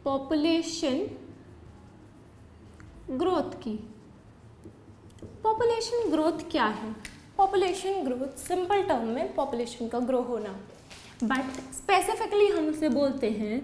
Population growth की। Population growth क्या है? पॉपुलेशन ग्रोथ सिंपल टर्म में पॉपुलेशन का ग्रो होना, बट स्पेसिफिकली हम उसे बोलते हैं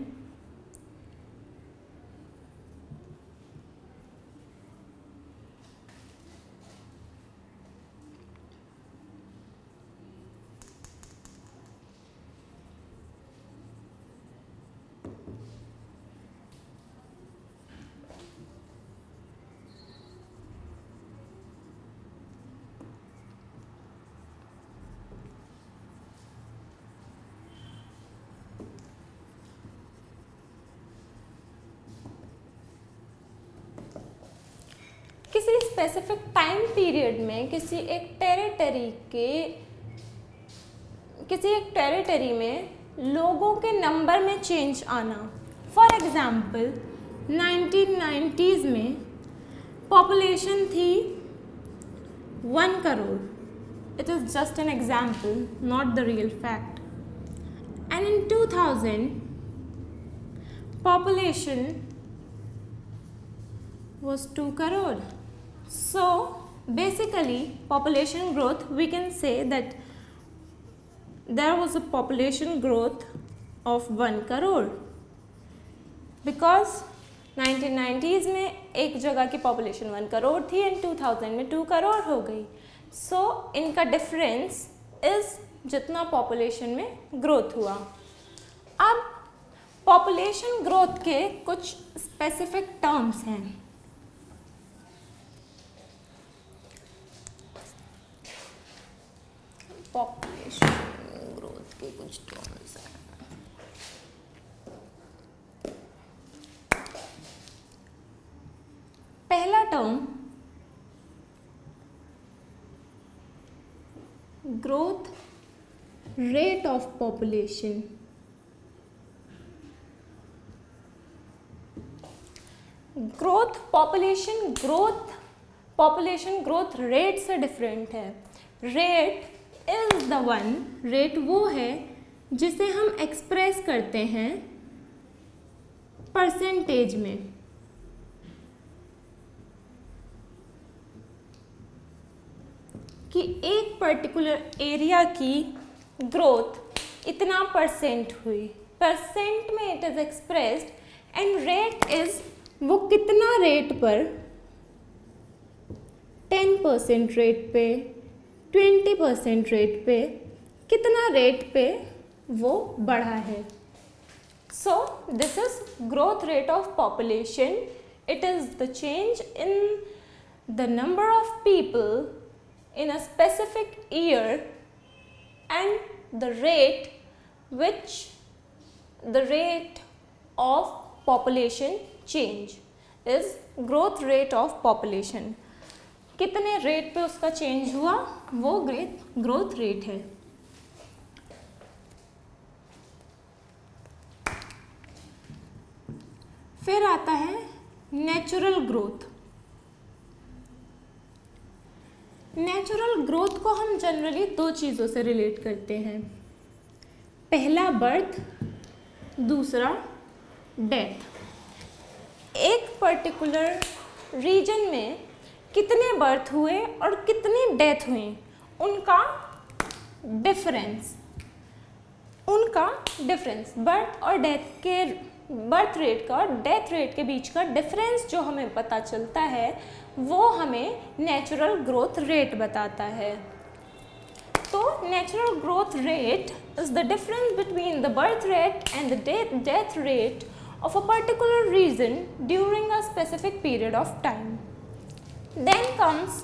किसी स्पेसिफिक टाइम पीरियड में किसी एक टेरिटरी में लोगों के नंबर में चेंज आना। फॉर एग्जाम्पल 1990s में पॉपुलेशन थी 1 crore. It is just an example, not the real fact. And in 2000 population was 2 crore. So basically population growth, we can say that there was a population growth of 1 crore because 1990s में एक जगह की population 1 crore थी and 2000 में 2 करोड़ हो गई। So इनका difference इस जितना population में ग्रोथ हुआ। अब population ग्रोथ के कुछ स्पेसिफिक टर्म्स हैं। पॉपुलेशन ग्रोथ के कुछ टर्म्स हैं। पहला term growth rate of population. Population growth rate से डिफरेंट है। Rate is the one, rate वो है जिसे हम एक्सप्रेस करते हैं परसेंटेज में। कि एक पर्टिकुलर एरिया की ग्रोथ इतना परसेंट हुई, परसेंट में it is expressed. And rate is वो कितना रेट पर, 10% रेट पे, 20% रेट पे, कितना रेट पे वो बढ़ा है। So this is growth rate of population. It is the change in the number of people in a specific year and the rate of population change is growth rate of population। कितने rate पे उसका change हुआ वो growth rate है। फिर आता है natural growth. Natural growth को हम जनरली 2 चीज़ों से रिलेट करते हैं। पहला बर्थ, दूसरा डेथ। एक पर्टिकुलर रीजन में कितने बर्थ हुए और कितनी डेथ हुई, उनका डिफरेंस बर्थ रेट का और डेथ रेट के बीच का डिफरेंस जो हमें पता चलता है वो हमें नेचुरल ग्रोथ रेट बताता है। तो natural growth rate is the difference between the birth rate and the death rate of a particular region during a specific period of time. Then comes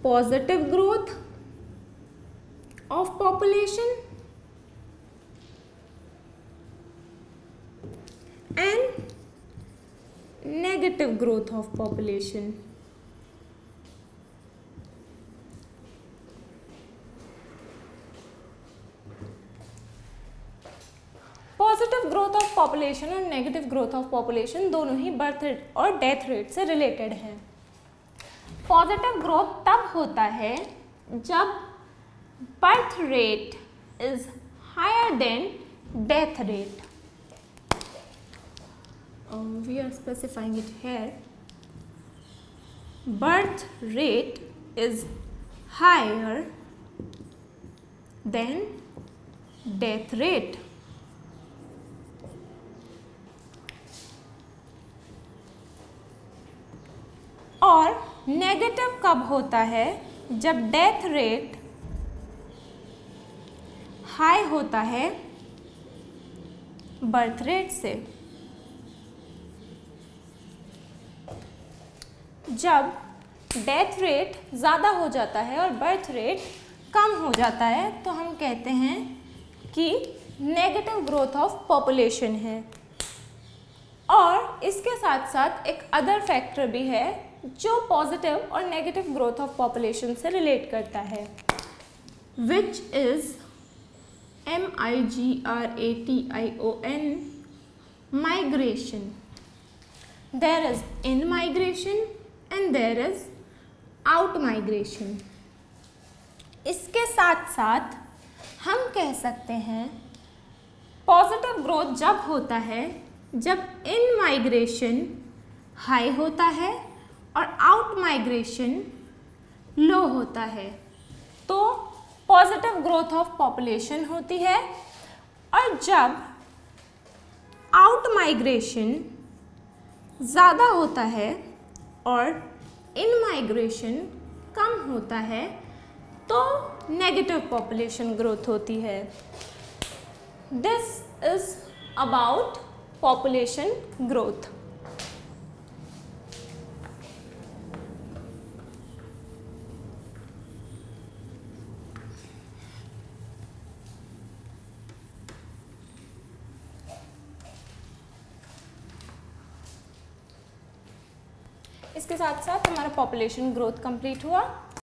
positive growth of population and negative growth of population। Positive growth of population और negative growth of population दोनों ही birth rate और death rate से related हैं। Positive growth तब होता है जब birth rate is higher than death rate. We are specifying it here. Birth rate is higher than death rate. और नेगेटिव कब होता है? जब डेथ रेट हाई होता है बर्थ रेट से। जब डेथ रेट ज़्यादा हो जाता है और बर्थ रेट कम हो जाता है तो हम कहते हैं कि नेगेटिव ग्रोथ ऑफ पॉपुलेशन है। और इसके साथ साथ एक अदर फैक्टर भी है जो पॉजिटिव और नेगेटिव ग्रोथ ऑफ पॉपुलेशन से रिलेट करता है, which is MIGRATION, migration. There is in migration and there is out migration. इसके साथ साथ हम कह सकते हैं पॉजिटिव ग्रोथ जब होता है जब इन माइग्रेशन हाई होता है और आउट माइग्रेशन लो होता है, तो पॉजिटिव ग्रोथ ऑफ पॉपुलेशन होती है। और जब आउट माइग्रेशन ज़्यादा होता है और इन माइग्रेशन कम होता है तो नेगेटिव पॉपुलेशन ग्रोथ होती है। This is about population growth. इसके साथ साथ हमारा पॉपुलेशन ग्रोथ कंप्लीट हुआ।